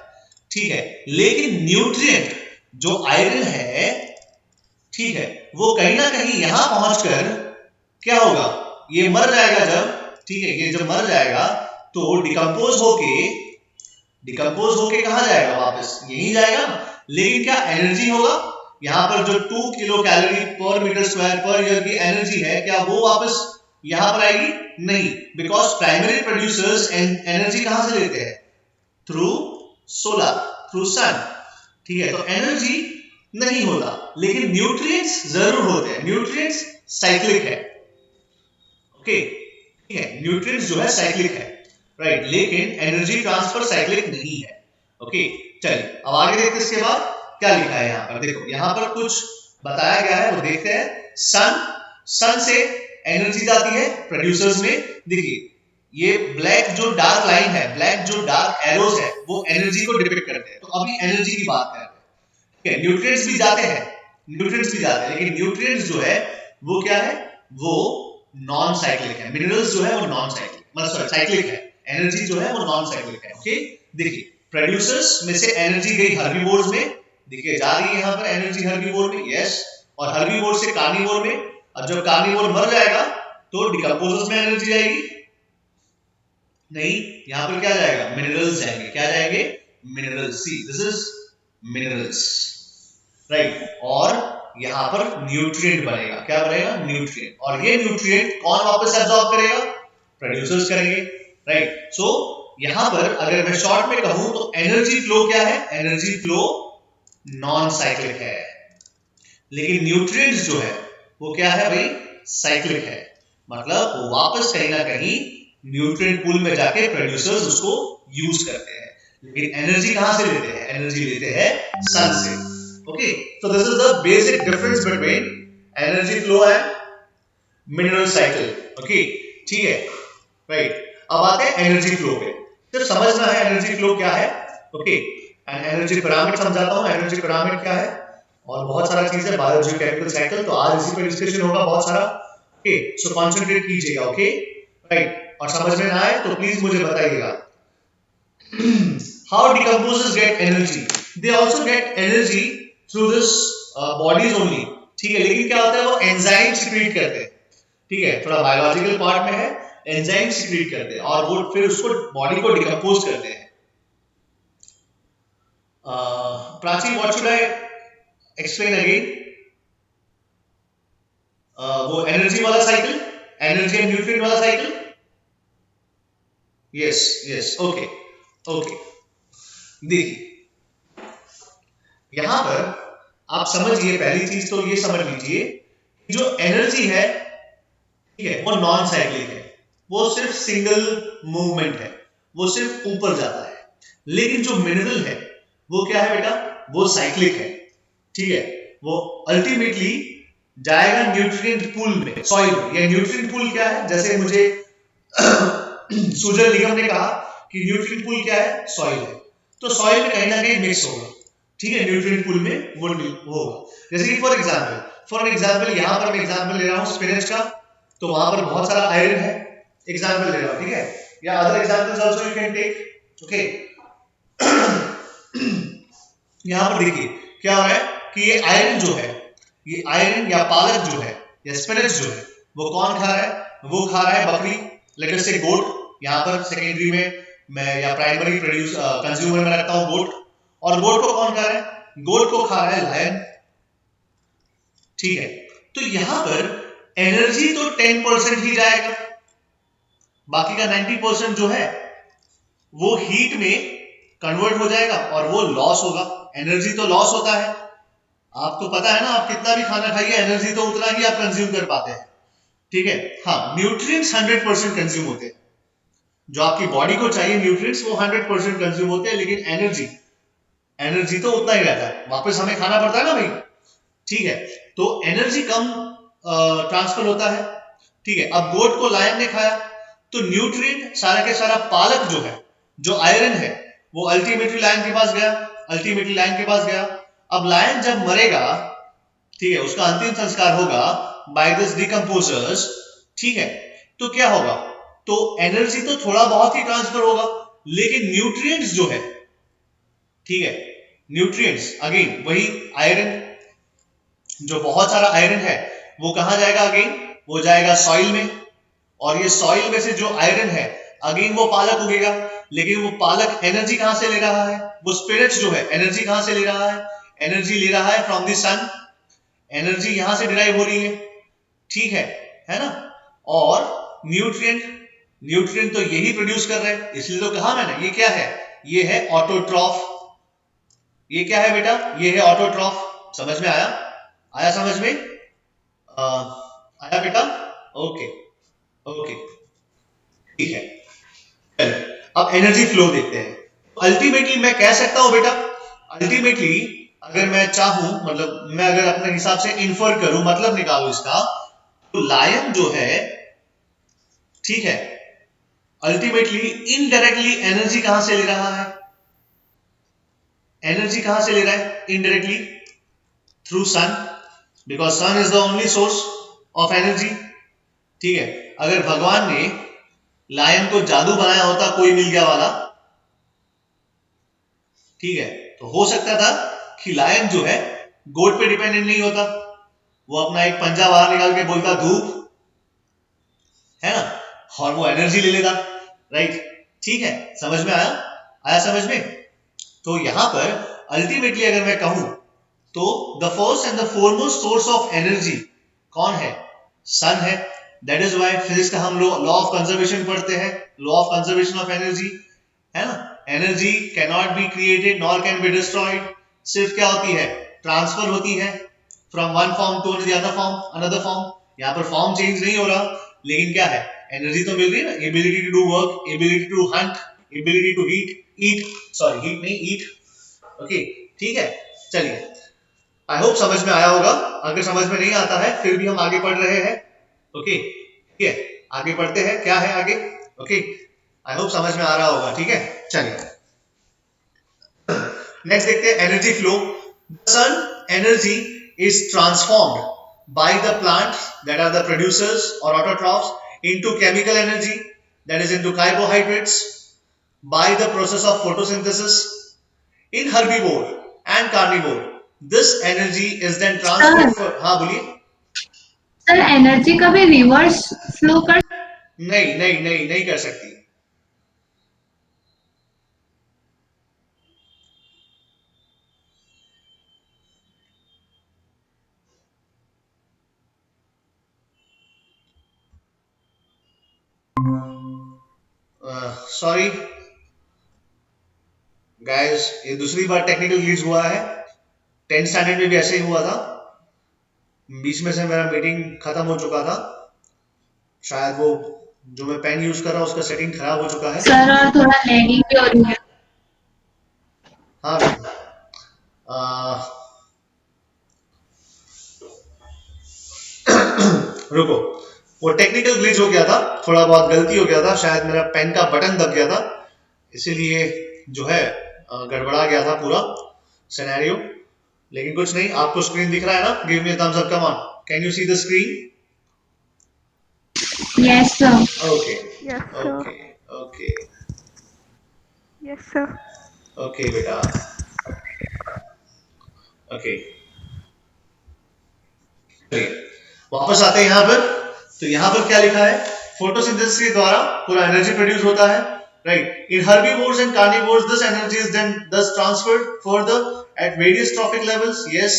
ठीक है, लेकिन न्यूट्रिएंट जो आयरन है, ठीक है, वो कहीं ना कहीं यहां पहुंचकर क्या होगा, ये मर जाएगा जब, ठीक है, ये जब मर जाएगा तो डिकम्पोज होके कहां जाएगा, वापस यहीं जाएगा, लेकिन क्या एनर्जी होगा, यहां पर जो 2 kilo calorie per meter square per year की एनर्जी है, क्या वो वापस यहां पर आएगी, नहीं, बिकॉज प्राइमरी प्रोड्यूसर्स एनर्जी कहां से लेते हैं, थ्रू सोलर, थ्रू सन, ठीक है। तो एनर्जी नहीं होता लेकिन न्यूट्रिएंट्स जरूर होते हैं, न्यूट्रिएंट्स साइक्लिक है, ओके, ठीक है, न्यूट्रिएंट्स जो है साइक्लिक है, राइट, लेकिन एनर्जी ट्रांसफर साइक्लिक नहीं है, ओके। चलिए अब आगे देखते हैं, इसके बाद क्या लिखा है यहाँ पर, देखो यहाँ पर कुछ बताया गया है, वो देखते हैं। सन से एनर्जी जाती है प्रोड्यूसर्स में, देखिए ये ब्लैक जो डार्क लाइन है, ब्लैक जो डार्क एरोज है, वो एनर्जी को डिपिक्ट करते हैं। तो अभी एनर्जी की बात कर रहे हैं, ठीक है, न्यूट्रिएंट्स भी जाते हैं, लेकिन न्यूट्रिएंट्स जो है वो क्या है, वो नॉन साइक्लिक है, मिनरल्स जो है वो नॉन साइक्लिक, मतलब साइक्लिक है, एनर्जी जो है वो नॉन साइक्लिक है, ओके। देखिए प्रोड्यूसर्स में से एनर्जी गई हर्बीवोर्स में, देखिए जा रही है यहाँ पर एनर्जी हर्बीवोर में, यस, और हर्बीवोर से कार्निवोर में, और जब कार्निवोर मर जाएगा तो डिकम्पोजर्स में एनर्जी जाएगी, नहीं, यहाँ पर क्या जाएगा, मिनरल्स जाएंगे, क्या जाएंगे, minerals, see this is minerals, right, और यहाँ पर न्यूट्रिएंट बनेगा, क्या बनेगा, न्यूट्रिएंट, और ये न्यूट्रिएंट कौन वापस एब्जॉर्ब करेगा, प्रोड्यूसर्स करेंगे, राइट। सो यहाँ पर अगर मैं शॉर्ट में कहूं तो एनर्जी फ्लो क्या है, एनर्जी फ्लो नॉन साइक्लिक है, लेकिन न्यूट्रिएंट्स जो है वो क्या है भाई, साइक्लिक है, मतलब वो वापस कहीं ना कहीं न्यूट्रिएंट पूल में जाके प्रोड्यूसर्स उसको यूज करते हैं, लेकिन एनर्जी कहां से लेते हैं, एनर्जी लेते हैं सन से, okay. So this is the basic difference between energy flow and mineral cycle, okay, ठीक है, राइट। अब आते हैं एनर्जी फ्लो पे। तो समझना है एनर्जी फ्लो क्या है, ओके, एंड एनर्जी पिरामिड समझाता हूँ, एनर्जी पिरामिड क्या है, और बहुत सारा चीज है, बायोजियोकेमिकल साइकिल, तो आज इसी पे डिस्कशन होगा बहुत सारा, ओके, सो कॉन्सेंट्रेट कीजिएगा, ओके, राइट, और समझ में ना आए तो प्लीज मुझे बताइएगा। How decomposers get energy? They also get energy through this bodies only, ठीक है, लेकिन क्या होता है, वो एंजाइम सिक्रीट करते हैं, ठीक है, थोड़ा बायोलॉजिकल पार्ट में है, एंजाइम सिक्रीट करते हैं और वो फिर उसको बॉडी को डिकम्पोज करते हैं। Prachi, what should I explain again? वो एनर्जी वाला साइकिल, एनर्जी एंड न्यूट्रिएंट वाला cycle, yes yes, okay okay. देखिए यहां पर आप समझिए, पहली चीज तो ये समझ लीजिए, जो एनर्जी है, ठीक है, वो नॉन साइक्लिक है, वो सिर्फ सिंगल मूवमेंट है, वो सिर्फ ऊपर जाता है। लेकिन जो मिनरल है वो क्या है बेटा, वो साइक्लिक है, ठीक है, वो अल्टीमेटली जाएगा न्यूट्रिएंट पूल में, सॉइल में। या न्यूट्रिएंट पूल क्या है, जैसे मुझे सुजल निगम ने कहा कि न्यूट्रिएंट पूल क्या है, सॉइल है, तो सॉइल में कहीं ना कहीं मिक्स होगा, ठीक है, न्यूट्रिएंट पूल में वो होगा। जैसे कि फॉर एग्जांपल यहाँ पर मैं एग्जांपल ले रहा हूँ स्पिनच का, तो वहां पर बहुत सारा आयरन है, एग्जांपल ले रहा हूँ, ठीक है, या other examples also you can take, okay. यहाँ पर देखिए क्या हो रहा है कि ये आयरन जो है, ये आयरन या पालक जो है या स्पिनच जो है, वो कौन खा रहा है, वो खा रहा है बकरी, लेट अस से गोट, यहाँ पर सेकेंडरी में मैं या प्राइमरी प्रोड्यूस कंज्यूमर में रखता हूँ गोट, और गोट को कौन खा रहा है, गोट को खा रहा है लायन, ठीक है। तो यहाँ पर एनर्जी तो 10% ही जाएगा, बाकी का 90% जो है वो हीट में कन्वर्ट हो जाएगा और वो लॉस होगा। एनर्जी तो लॉस होता है, आपको पता है ना, आप कितना भी खाना खाइए एनर्जी तो उतना ही आप कंज्यूम कर पाते हैं, ठीक है। हाँ, न्यूट्रिएंट्स 100% कंज्यूम होते हैं, जो आपकी बॉडी को चाहिए न्यूट्रिएंट्स वो 100% कंज्यूम होते हैं, लेकिन एनर्जी तो उतना ही रहता है, वापस हमें खाना पड़ता है ना भाई, ठीक है, तो एनर्जी कम ट्रांसफर होता है, ठीक है। अब गोट को लायन ने खाया तो न्यूट्रिएंट सारा के सारा पालक जो है, जो आयरन है, वो अल्टीमेटली लायन के पास गया, अब लायन जब मरेगा, ठीक है, उसका अंतिम संस्कार होगा बाय दिस डिकम्पोजर्स, ठीक है, तो क्या होगा, तो एनर्जी तो थोड़ा बहुत ही ट्रांसफर होगा, लेकिन न्यूट्रिएंट्स जो है, ठीक है, न्यूट्रिएंट्स अगेन वही आयरन, जो बहुत सारा आयरन है वो कहां जाएगा, अगेन वो जाएगा सॉइल में, और ये सॉइल में से जो आयरन है अगेन वो पालक उगेगा, लेकिन वो पालक एनर्जी कहां से ले रहा है, वो स्पिरिट जो है एनर्जी कहां से ले रहा है, एनर्जी ले रहा है फ्रॉम द सन, एनर्जी यहां से डिराइव हो रही है, ठीक है ना। और न्यूट्रिएंट तो यही प्रोड्यूस कर रहे हैं, इसलिए तो कहा मैंने, ये क्या है, ये है ऑटोट्रॉफ, ये क्या है बेटा, ये है ऑटोट्रॉफ, समझ में आया समझ में आया बेटा, ओके ओके, ठीक है। अब एनर्जी फ्लो देखते हैं। अल्टीमेटली मैं कह सकता हूं बेटा, अल्टीमेटली अगर मैं चाहूं, मतलब मैं अगर अपने हिसाब से इन्फर करूं, मतलब निकालूं इसका, तो लायन जो है, ठीक है, अल्टीमेटली इनडायरेक्टली एनर्जी कहां से ले रहा है, एनर्जी कहां से ले रहा है indirectly, through sun, because sun is the only source of energy, ठीक है। अगर भगवान ने लायन को जादू बनाया होता, कोई मिल गया वाला, ठीक है, तो हो सकता था कि लायन जो है गोट पे डिपेंडेंट नहीं होता, वो अपना एक पंजा बाहर निकाल के बोलता धूप, है ना, और वो एनर्जी ले लेता, राइट, ठीक है, समझ में आया समझ में। तो यहां पर अल्टीमेटली अगर मैं कहूं तो the first and the foremost source of energy कौन है, सन है। दैट इज व्हाई फिजिक्स का हम लोग लॉ ऑफ कंजर्वेशन पढ़ते हैं, law of conservation of energy, है ना। Energy can not be created nor can be destroyed, सिर्फ क्या होती है, ट्रांसफर होती है from one form to another form, यहाँ पर फॉर्म चेंज नहीं हो रहा, लेकिन क्या है, एनर्जी तो मिल रही है ना, ability to do work, ability to hunt, ability to heat heat नहीं ईट, ओके, ठीक है। चलिए, आई होप समझ में आया होगा, अगर समझ में नहीं आता है फिर भी हम आगे पढ़ रहे हैं, ओके ठीक है, आगे बढ़ते हैं, क्या है आगे। ओके, आई होप समझ में आ रहा होगा। ठीक है, चलिए नेक्स्ट देखते हैं energy flow. Sun energy is transformed by the plants that are the producers or autotrophs into chemical energy, that is into carbohydrates, by the process of photosynthesis. In herbivore and carnivore this energy is then transferred for, हाँ बोलिए। सर एनर्जी कभी रिवर्स फ्लो कर नहीं नहीं नहीं नहीं कर सकती। सॉरी गाइस, ये दूसरी बार टेक्निकल ग्लिच हुआ है। 10th स्टैंडर्ड में भी ऐसे ही हुआ था, बीच में से मेरा मीटिंग खत्म हो चुका था, शायद वो जो मैं पेन यूज कर रहा हूँ उसका सेटिंग खराब हो चुका है। सर और थोड़ा लैगिंग भी हो रही है। हाँ रुको, वो टेक्निकल ग्लिच हो गया था, थोड़ा बहुत गलती हो गया था, शायद मेरा पेन का बटन दब गया था, इसीलिए जो है गड़बड़ा गया था पूरा सिनेरियो। लेकिन कुछ नहीं, आपको स्क्रीन दिख रहा है ना? Give me thumbs up, come on, can you see the screen? Yes sir. Okay Yes, sir. Okay okay Yes, sir. Okay बेटा, ओके वापस आते हैं यहाँ पर। तो यहाँ पर क्या लिखा है? फोटोसिंथेसिस के द्वारा पूरा एनर्जी प्रोड्यूस होता है, right. In herbivores and carnivores this energy is then thus transferred further at various trophic levels. Yes,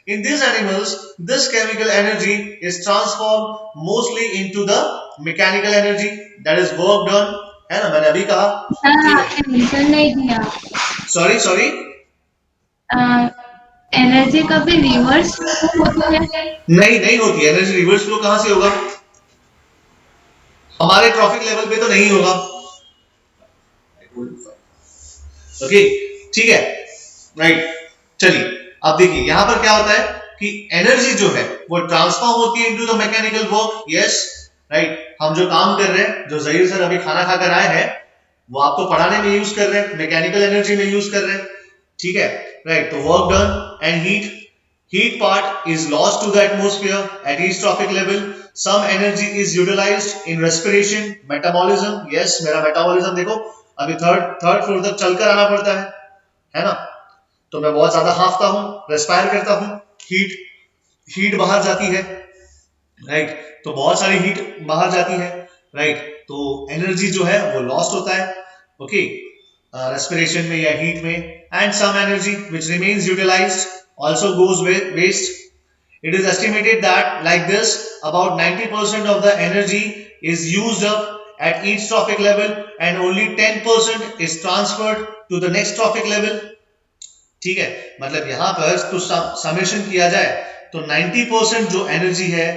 in these animals this chemical energy is transformed mostly into the mechanical energy, that is work done, है ना, मैंने अभी कहा। सर आपने मेंशन नहीं किया। सॉरी सॉरी, एनर्जी कभी रिवर्स फ्लो होती है? नहीं नहीं होती एनर्जी रिवर्स फ्लो, कहां से होगा? हमारे ट्रॉफिक लेवल पे तो नहीं होगा। ओके ठीक है, राइट। चलिए अब देखिए यहां पर क्या होता है कि एनर्जी जो है वो ट्रांसफॉर्म होती है into the mechanical work. Yes right, हम जो काम कर रहे हैं, जो जहीर सर अभी खाना खाकर आए हैं, वो आपको पढ़ाने में यूज कर रहे हैं, मैकेनिकल एनर्जी में यूज कर रहे हैं, ठीक है, राइट। तो work done and heat part is lost to the atmosphere at each trophic level. Some energy is utilized in respiration, metabolism. Yes, मेरा metabolism देखो, अभी थर्ड फ्लोर तक चलकर आना पड़ता है ना, तो मैं बहुत ज्यादा हाफता हूँ, रेस्पायर करता हूँ, हीट बाहर जाती है, राइट। तो बहुत सारी हीट बाहर जाती है, राइट। तो एनर्जी जो है वो लॉस्ट होता है, ओके, रेस्पिरेशन में या हीट में। And some energy which remains utilized also goes waste. It is estimated that like this about 90% of the energy is used up at each trophic level and only 10% is transferred to the next trophic level. ठीक है, मतलब यहाँ पर तो समेशन किया जाए तो 90% जो एनर्जी है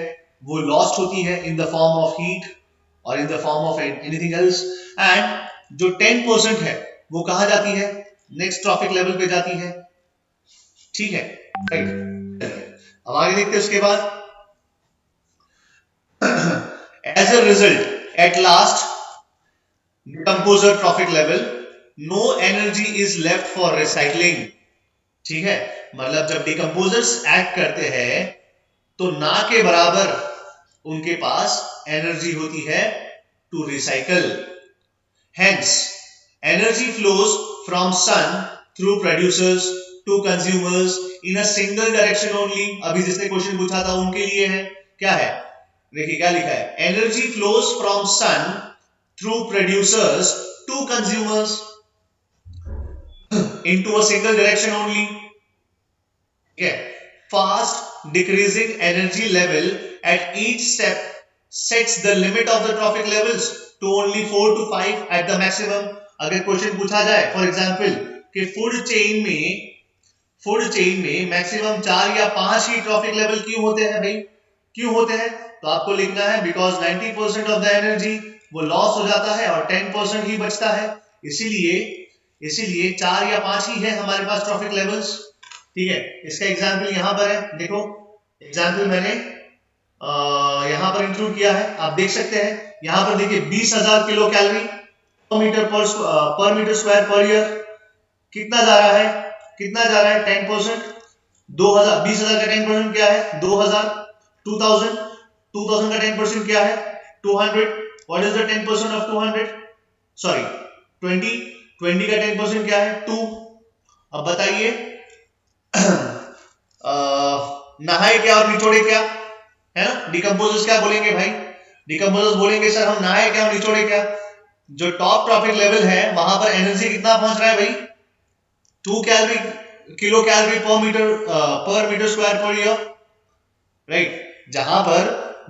वो लॉस्ट होती है in the form of heat और in the form of anything else, and जो 10% है वो कहाँ जाती है? नेक्स्ट ट्रॉफिक लेवल पे जाती है, ठीक है, राइट। अब आगे देखते हैं उसके बाद। As a result at last decomposer trophic level no energy is left for recycling, ठीक है, मतलब जब डिकम्पोजर्स एक्ट करते हैं तो ना के बराबर उनके पास एनर्जी होती है to recycle. Hence energy flows from sun through producers to consumers in a single direction only। अभी जिसने क्वेश्चन पूछा था उनके लिए है, क्या है, देखिए क्या लिखा है, energy flows from sun through producers to consumers into a single direction only, okay। Fast decreasing energy level at each step sets the limit of the trophic levels to only 4 to 5 at the maximum। अगर क्वेश्चन पूछा जाए फॉर एग्जांपल कि फूड चेन में मैक्सिमम 4 या 5 ही ट्रॉफिक लेवल क्यों होते हैं भाई, क्यों होते हैं? तो आपको लिखना है बिकॉज 90% ऑफ द एनर्जी वो लॉस हो जाता है और 10% ही बचता है, इसीलिए 4 या 5 ही है हमारे पास ट्रॉफिक लेवल्स, ठीक है। इसका एग्जांपल यहां पर है, देखो एग्जांपल मैंने यहाँ पर इंक्लूड किया है। आप देख सकते हैं यहाँ पर देखिए 20,000 kilo calorie per meter square per year. कितना जा रहा है, कितना जा रहा है? 10%। 2000 20,000 का 10% क्या है? 2000। 2000 का 10% क्या है? 200। What is the 10% of 200? Sorry 20 का 10% क्या है? 2। अब बताइए नहाए क्या और निचोड़े क्या, है ना? डिकम्पोजर्स क्या बोलेंगे भाई? डिकम्पोजर्स बोलेंगे सर हम नहाए क्या और निचोड़े क्या। जो टॉप ट्रॉपिक लेवल है वहां पर एनर्जी कितना पहुंच रहा है भाई? 2 kilo calorie per meter square per year, right. जहां पर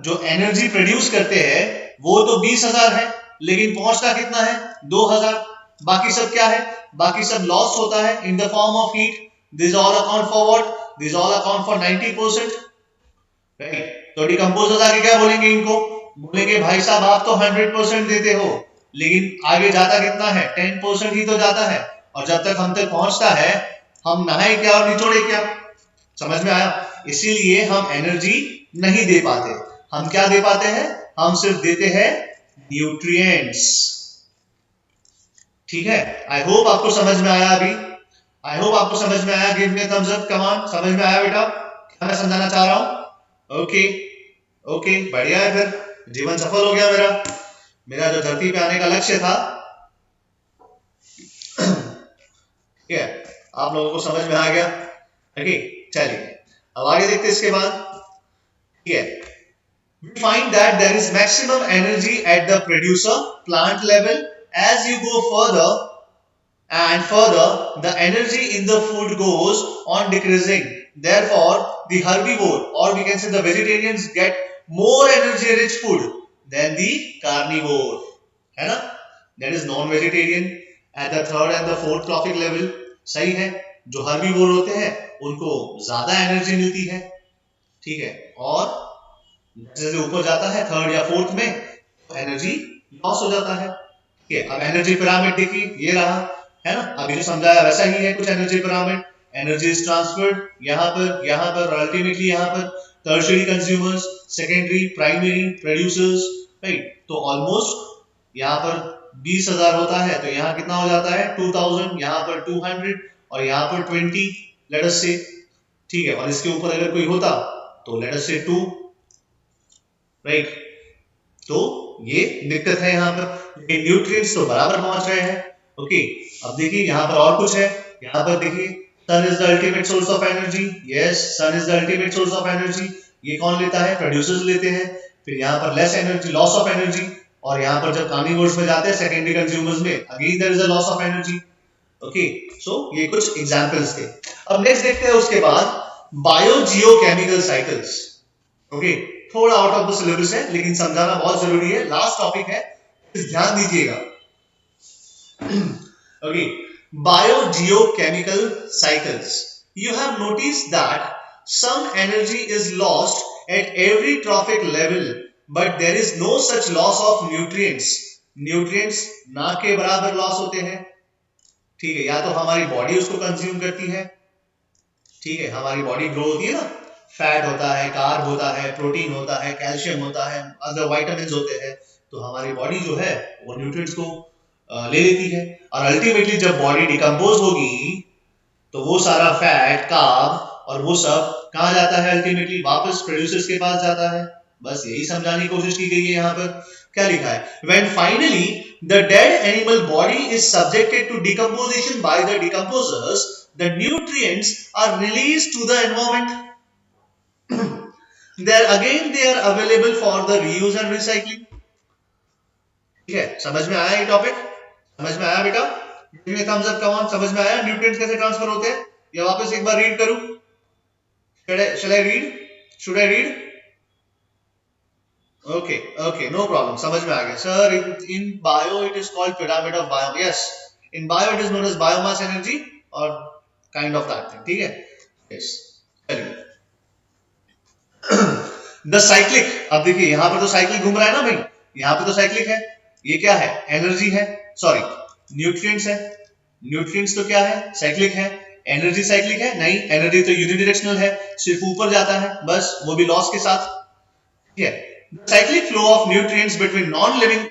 जो एनर्जी प्रोड्यूस करते हैं वो तो 20,000 है, लेकिन पहुंचता कितना है? 2,000। बाकी सब क्या है? बाकी सब लॉस होता है in the form of heat. This all account for what? This all account for 90%, right. तो डिकम्पोजर्स आगे क्या बोलेंगे? इनको बोलेंगे भाई साहब आप तो 100% देते हो, लेकिन आगे जाता कितना है? 10% ही तो जाता है, और जब तक हम तक पहुंचता है हम नहाए क्या और निचोड़े क्या। समझ में आया? इसीलिए हम एनर्जी नहीं दे पाते। हम क्या दे पाते हैं? हम सिर्फ देते हैं न्यूट्रिएंट्स। ठीक है, आई होप आपको समझ में आया। अभी आई होप आपको समझ में आया। Give me thumbs up, come on. समझ में आया बेटा क्या मैं समझाना चाह रहा हूं? ओके ओके, बढ़िया है। फिर जीवन सफल हो गया मेरा। मेरा जो धरती पे आने का लक्ष्य था, ठीक है, आप लोगों को समझ में आ गया। ओके, चलिए अब आगे देखते हैं इसके बाद। ठीक है, we find that there is maximum energy at the producer plant level. As you go further and further, the energy in the food goes on decreasing. Therefore, the herbivore, or we can say the vegetarians, get more energy rich food than the carnivore, है ना? That is non-vegetarian at the third and the fourth trophic level. सही है, जो herbivore होते हैं उनको ज्यादा एनर्जी मिलती है, ठीक है, और जैसे ऊपर जाता है थर्ड या फोर्थ में एनर्जी लॉस हो जाता है। ठीक है, अब एनर्जी पिरामिड देखिए, ये रहा, है ना? अभी जो समझाया वैसा ही है कुछ energy pyramid. Energy is transferred यहाँ पर अल्टीमेटली यहाँ पर tertiary consumers, secondary, primary producers, right. तो ऑलमोस्ट यहाँ पर 20,000 होता है, तो यहाँ कितना हो जाता है? 2000, यहाँ पर 200 और यहाँ पर 20, लेट अस से, ठीक है। और इसके ऊपर अगर कोई होता तो लेट अस से 2, राइट। तो ये दिक्कत है यहाँ पर। न्यूट्रिएंट्स तो बराबर पहुंच रहे हैं। ओके, अब देखिए यहाँ पर और कुछ है। यहाँ पर देखिए sun is the ultimate source of energy. Yes, sun is the ultimate source of energy. ये कौन लेता है? प्रोड्यूसर्स लेते हैं। फिर यहाँ पर less energy, loss of energy, और यहाँ पर जब कार्निवोर्स में जाते हैं सेकेंडरी कंज्यूमर्स में, again there is a loss of energy. Okay, so ये कुछ एग्जांपल्स थे। अब नेक्स्ट देखते हैं उसके बाद बायोजियोकेमिकल साइकिल्स। ओके, थोड़ा आउट ऑफ द सिलेबस है लेकिन समझाना बहुत जरूरी है। लास्ट टॉपिक है, ध्यान दीजिएगा। Okay, biogeochemical cycles. You have noticed that some energy is lost at every trophic level, but there is no such loss of nutrients. Nutrients ना के बराबर लॉस होते हैं, ठीक है। या तो हमारी बॉडी उसको कंज्यूम करती है, ठीक है, हमारी बॉडी ग्रो होती है ना, फैट होता है, कार्ब होता है, प्रोटीन होता है, कैल्शियम होता है, अदर विटामिन्स होते हैं, तो हमारी बॉडी जो है वो न्यूट्रिएंट्स को ले लेती है। और अल्टीमेटली जब बॉडी डिकम्पोज होगी तो वो सारा फैट, कार्ब और वो सब कहाँ जाता है? अल्टीमेटली वापस प्रोड्यूसर्स के पास जाता है। बस यही समझाने की कोशिश की गई है। यहाँ पर क्या लिखा है? When finally the dead animal body is subjected to decomposition by the decomposers, the nutrients are released to the environment. There again they are available for the reuse and recycling. ठीक है, समझ में आया ये टॉपिक? समझ में आया बेटा? Thumbs up, come on. समझ में आया न्यूट्रिएंट्स कैसे ट्रांसफर होते हैं? या वापस एक बार रीड करूं? Shall I read? Should I read? Okay, okay, no problem. समझ में आ गया sir. in bio it is called pyramid of bio. Yes, in bio it is known as biomass energy or kind of that thing. ठीक है, yes, चलिए। The cyclic, अब देखिए यहाँ पर तो साइकिल घूम रहा है ना भाई, यहाँ पे तो साइक्लिक है। ये क्या है? एनर्जी है, सॉरी न्यूट्रिएंट्स है। न्यूट्रिएंट्स तो क्या है? साइक्लिक है। एनर्जी साइक्लिक है? नहीं, एनर्जी तो यूनिडायरेक्शनल है, सिर्फ ऊपर जाता है बस, वो भी लॉस के साथ, ठीक है। The cyclic flow of nutrients between non-living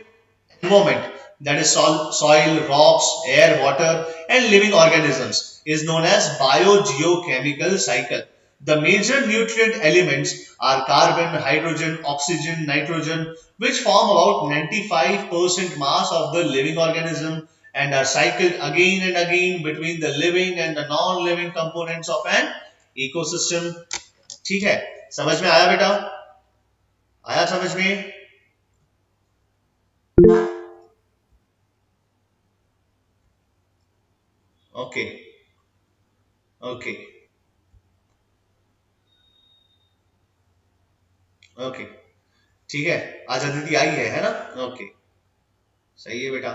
environment, that is soil, rocks, air, water, and living organisms, is known as biogeochemical cycle. The major nutrient elements are carbon, hydrogen, oxygen, nitrogen, which form about 95% mass of the living organism and are cycled again and again between the living and the non-living components of an ecosystem. ठीक है, समझ में आया बेटा? आया समझ में? ओके ओके ओके, ठीक है, आजा दीदी आई है ना? ओके, सही है बेटा।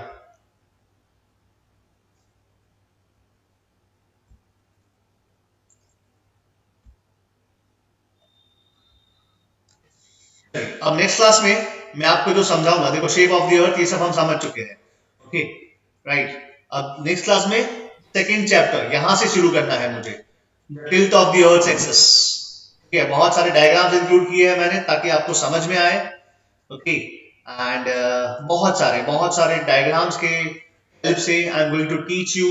अब नेक्स्ट क्लास में मैं आपको जो समझाऊंगा, देखो शेप ऑफ द अर्थ ये सब हम समझ चुके हैं, ओके राइट। अब नेक्स्ट क्लास में सेकंड चैप्टर यहां से शुरू करना है मुझे, tilt of the earth axis. ठीक है, बहुत सारे डायग्राम्स इंक्लूड किए हैं मैंने ताकि आपको समझ में आए, ओके एंड बहुत सारे डायग्राम्स के हेल्प से I am going to teach you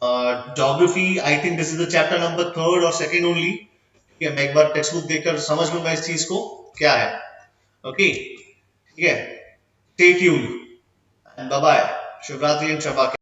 geography. I think this is the chapter number 3rd और 2nd ओनली। ठीक है, मैं एक बार टेक्स्ट बुक देखकर समझ लूंगा इस चीज को क्या है, ओके ठीक है। Stay tuned and bye bye, शुभ रात्रि एंड शबा।